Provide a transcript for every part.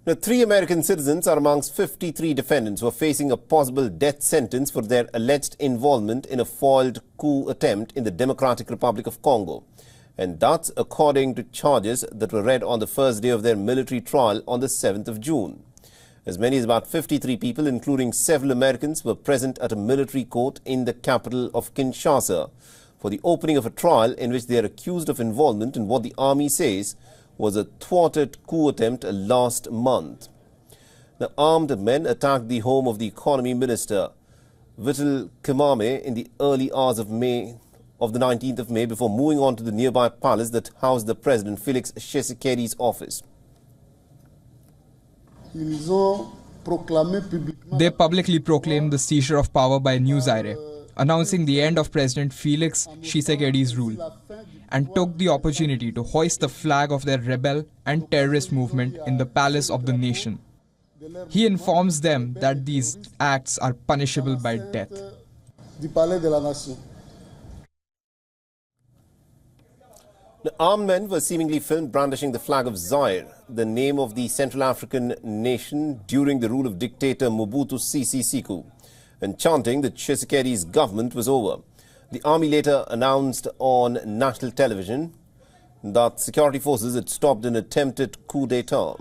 Now, 3 American citizens are amongst 53 defendants who are facing a possible death sentence for their alleged involvement in a foiled coup attempt in the Democratic Republic of Congo. And that's according to charges that were read on the first day of their military trial on the 7th of June. As many as about 53 people, including several Americans, were present at a military court in the capital of Kinshasa for the opening of a trial in which they are accused of involvement in what the army says was a thwarted coup attempt last month. The armed men attacked the home of the economy minister, Vital Kimame, in the early hours of the 19th of May before moving on to the nearby palace that housed the president Felix Tshisekedi's office. They publicly proclaimed the seizure of power by Newsire, announcing the end of President Felix Tshisekedi's rule, and took the opportunity to hoist the flag of their rebel and terrorist movement in the palace of the nation. He informs them that these acts are punishable by death. The armed men were seemingly filmed brandishing the flag of Zaire, the name of the Central African nation during the rule of dictator Mobutu Sese Seko, and chanting that Tshisekedi's government was over. The army later announced on national television that security forces had stopped an attempted coup d'etat.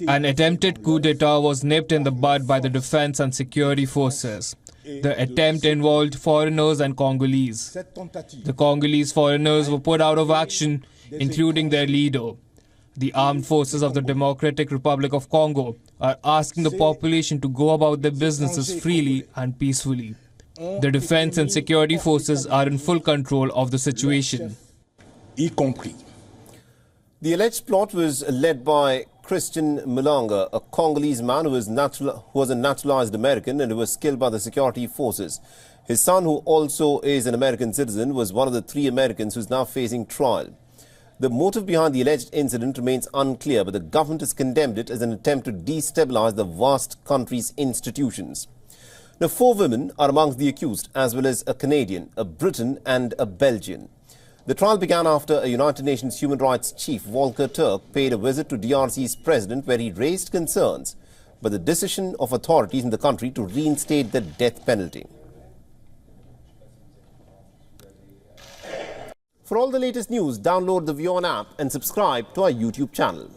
An attempted coup d'etat was nipped in the bud by the defense and security forces. The attempt involved foreigners and Congolese. The Congolese foreigners were put out of action, including their leader. The armed forces of the Democratic Republic of Congo are asking the population to go about their businesses freely and peacefully. The defense and security forces are in full control of the situation. The alleged plot was led by Christian Mulanga, a Congolese man who was a naturalized American and who was killed by the security forces. His son, who also is an American citizen, was one of the 3 Americans who is now facing trial. The motive behind the alleged incident remains unclear, but the government has condemned it as an attempt to destabilize the vast country's institutions. Now, 4 women are amongst the accused, as well as a Canadian, a Briton and a Belgian. The trial began after a United Nations human rights chief, Volker Turk, paid a visit to DRC's president where he raised concerns by the decision of authorities in the country to reinstate the death penalty. For all the latest news, download the WION app and subscribe to our YouTube channel.